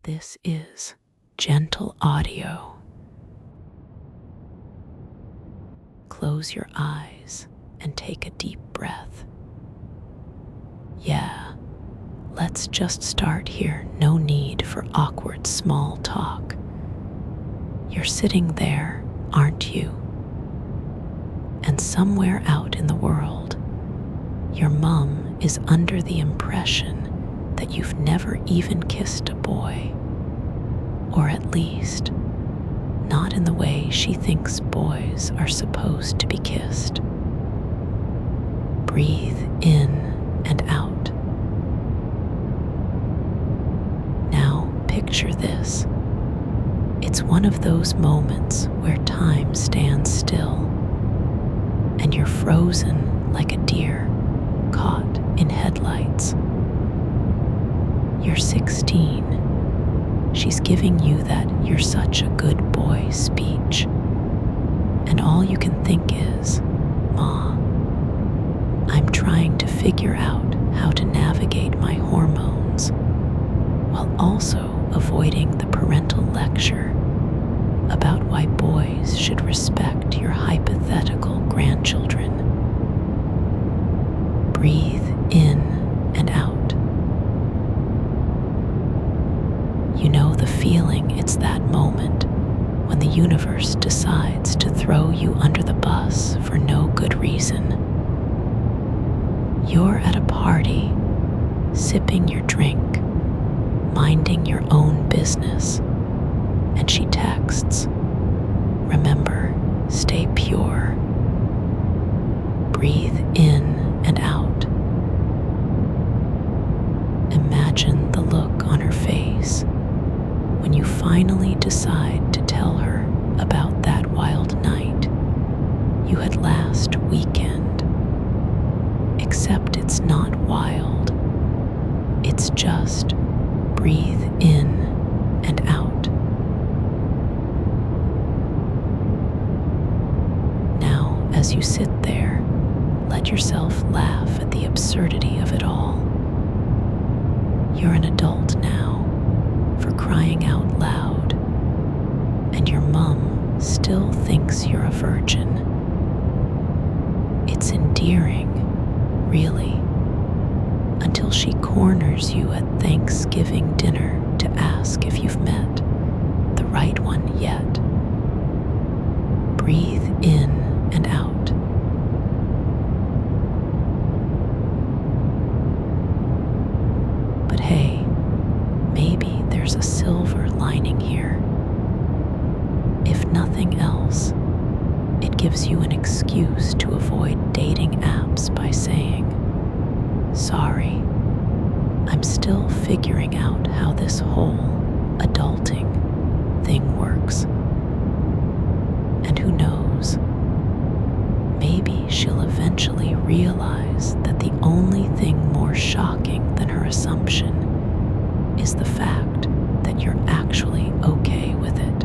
This is gentle audio. Close your eyes and take a deep breath. Yeah, let's just start here. No need for awkward small talk. You're sitting there, aren't you? And somewhere out in the world, your mom is under the impression that you've never even kissed a boy. Or at least, not in the way she thinks boys are supposed to be kissed. Breathe in and out. Now picture this. It's one of those moments where time stands still, and you're frozen like a deer caught in headlights. You're 16. She's giving you that "you're such a good boy" speech, and all you can think is, "Ma, I'm trying to figure out how to navigate my hormones while also avoiding the parental lecture about why boys should respect your hypothetical grandchildren." Breathe in and out. You know the feeling. It's that moment when the universe decides to throw you under the bus for no good reason. You're at a party, sipping your drink, minding your own business, and she texts, "Remember, stay pure." Breathe in and out. Imagine the look on her face when you finally decide to tell her about that wild night you had last weekend. Except it's not wild. It's just breathe in and out. Now, as you sit there, let yourself laugh at the absurdity of it all. You're an adult now, for crying out loud, and your mom still thinks you're a virgin. It's endearing, really, until she corners you at Thanksgiving dinner to ask if you've met the right one yet. Breathe in and out. But hey, maybe there's a silver lining here. If nothing else, it gives you an excuse to avoid dating apps by saying, "Sorry, I'm still figuring out how this whole adulting thing works." And who knows, maybe she'll eventually realize that the only thing more shocking than her assumption is the fact that you're actually okay with it.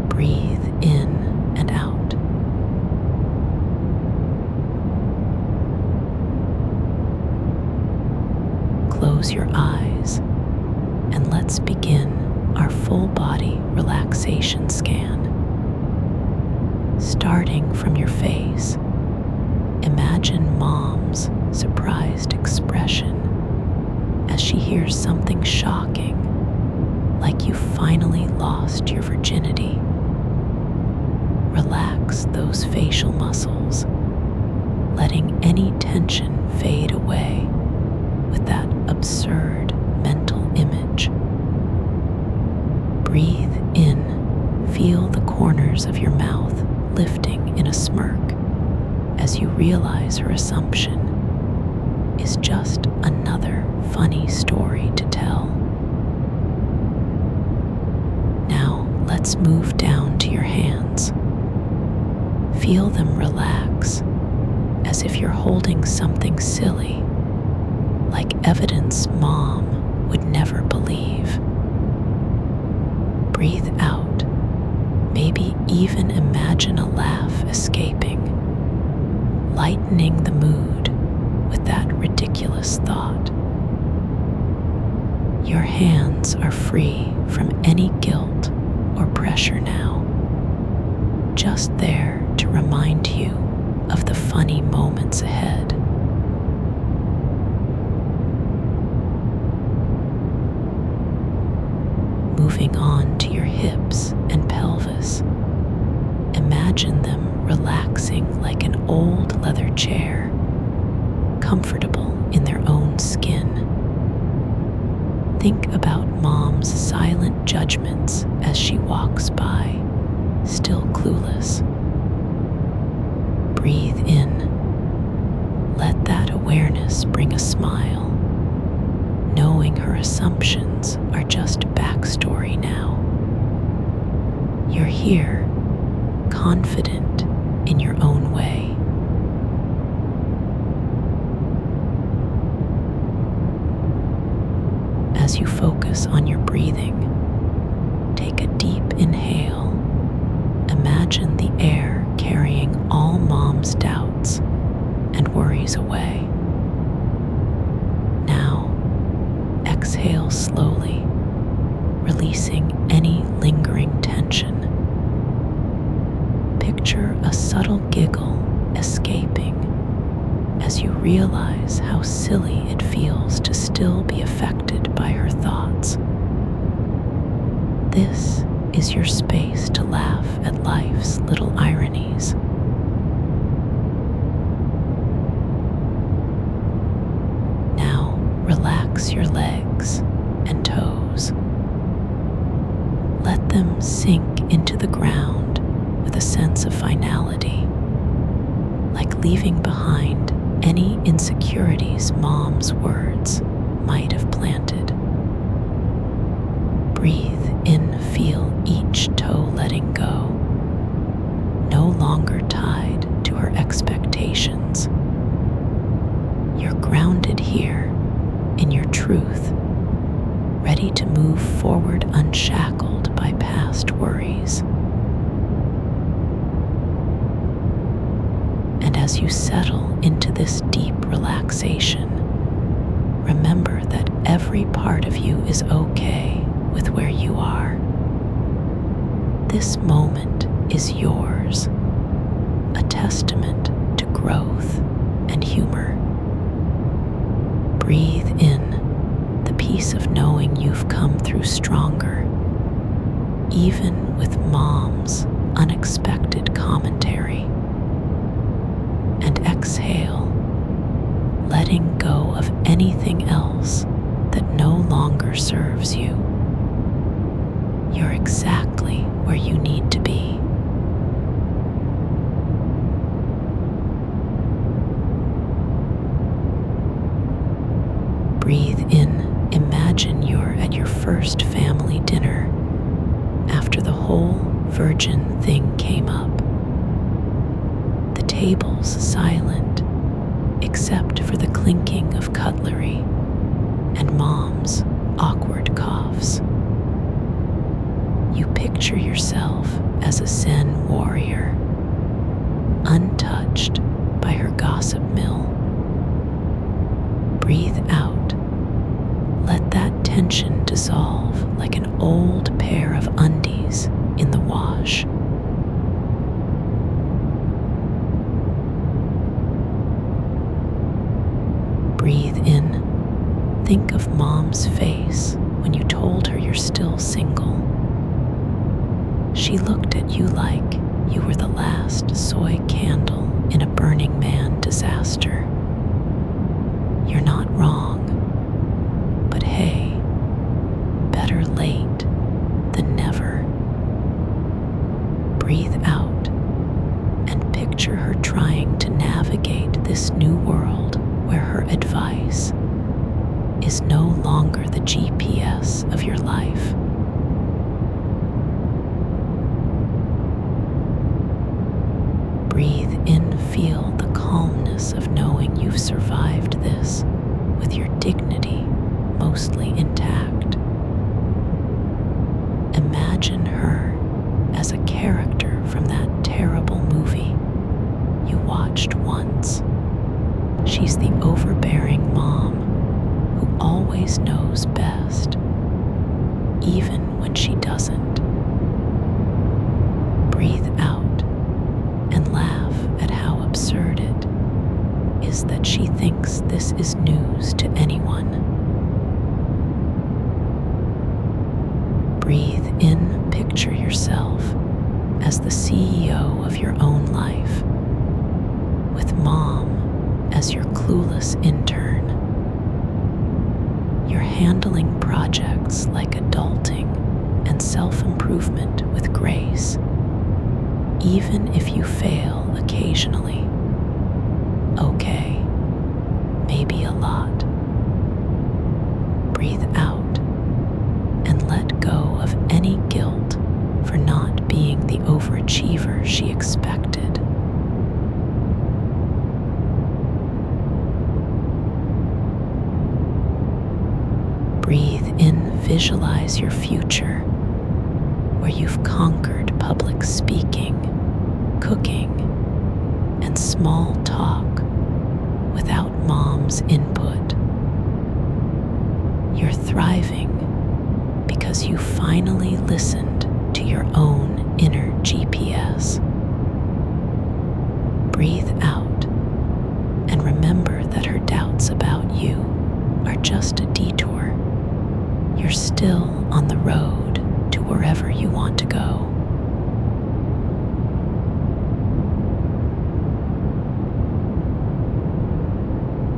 Breathe in and out. Close your eyes and let's begin our full body relaxation scan. Starting from your face, imagine Mom's surprised expression as she hears something shocking, like you finally lost your virginity. Relax those facial muscles, letting any tension fade away with that absurd mental image. Breathe in, feel the corners of your mouth lifting in a smirk as you realize her assumption is just another funny story to tell. Now let's move down to your hands. Feel them relax as if you're holding something silly, like evidence Mom would never believe. Breathe out. Maybe even imagine a laugh escaping, lightening the mood with that ridiculous thought. Your hands are free from any guilt or pressure now, just there to remind you of the funny moments ahead. Moving on to your hips and pelvis, imagine them relaxing like an old leather chair, comfortable in their own skin. Think about Mom's silent judgments as she walks by, still clueless. Breathe in. Let that awareness bring a smile, knowing her assumptions are just backstory now. You're here, confident in your own way. As you focus on your breathing, take a deep inhale. Imagine the air carrying all Mom's doubts and worries away. Now, exhale slowly, releasing any lingering tension. Picture a subtle giggle escaping as you realize how silly it feels to still be affected by her thoughts. This is your space to laugh at life's little ironies. Now, relax your legs and toes. Let them sink into the ground with a sense of finality, like leaving behind any insecurities Mom's words might have planted. Breathe in, feel each toe letting go, no longer tied to her expectations. You're grounded here in your truth, ready to move forward unshackled by past worries. And as you settle into this deep relaxation, remember that every part of you is okay with where you are. This moment is yours, a testament to growth and humor. Breathe in the peace of knowing you've come through stronger, even with Mom's unexpected commentary. And exhale, letting go of anything else that no longer serves you. You're exactly where you need to be. Breathe in. Imagine you're at your first family dinner after the whole virgin thing came up. The table's silent, except for the clinking of cutlery and Mom's awkward coughs. You picture yourself as a Zen warrior, untouched by her gossip mill. Breathe out. Let that tension dissolve like an old pair of undies in the wash. Breathe in. Think of Mom's face when you told her you're still single. She looked at you like you were the last soy candle in a Burning Man disaster. You're not wrong, but hey, better late than never. Breathe out and picture her trying to navigate this new world where her advice is no longer the GPS even when she doesn't. Breathe out and laugh at how absurd it is that she thinks this is news to anyone. Breathe in, picture yourself as the CEO of your own life, with Mom as your clueless intern. You're handling projects like adulting and self-improvement with grace, even if you fail occasionally. Okay, maybe a lot. Breathe out and let go of any guilt for not being the overachiever she expected. Breathe in, visualize your future, where you've conquered public speaking, cooking, and small talk without Mom's input. You're thriving because you finally listened to your own inner GPS. Breathe out and remember that her doubts about you are just a detour. You're still on the road to wherever you want to go.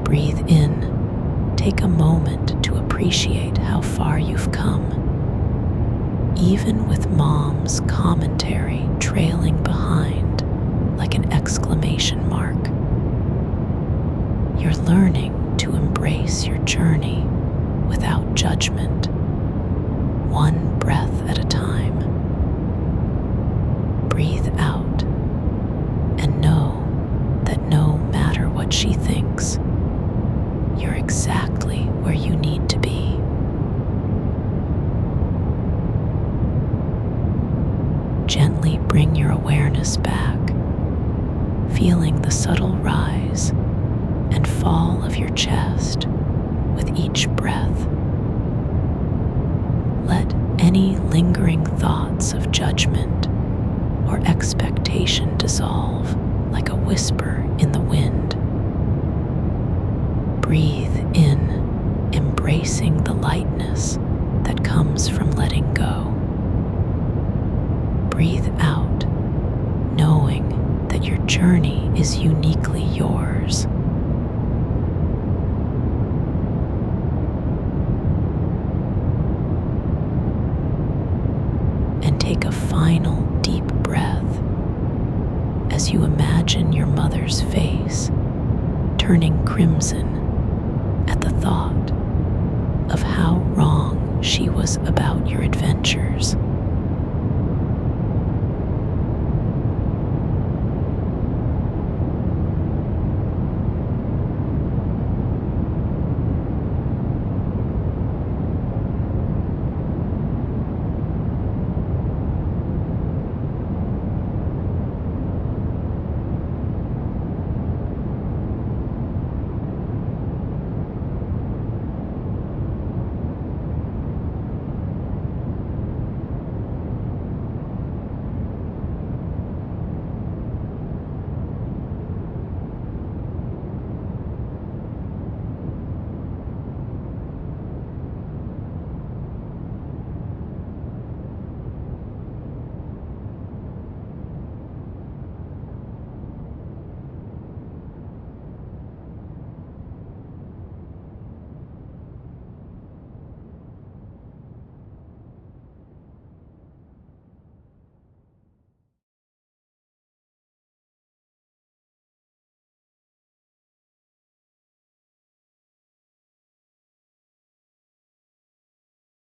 Breathe in. Take a moment to appreciate how far you've come. Even with Mom's commentary trailing behind like an exclamation mark, you're learning to embrace your journey without judgment, one breath at a time. Breathe out and know that no matter what she thinks, you're exactly where you need to be. Gently bring your awareness back, feeling the subtle rise and fall of your chest with each breath. Let any lingering thoughts of judgment or expectation dissolve like a whisper in the wind. Breathe in, embracing the lightness that comes from letting go. Breathe out, knowing that your journey is uniquely yours. And take a final deep breath as you imagine your mother's face turning crimson at the thought of how wrong she was about your adventures.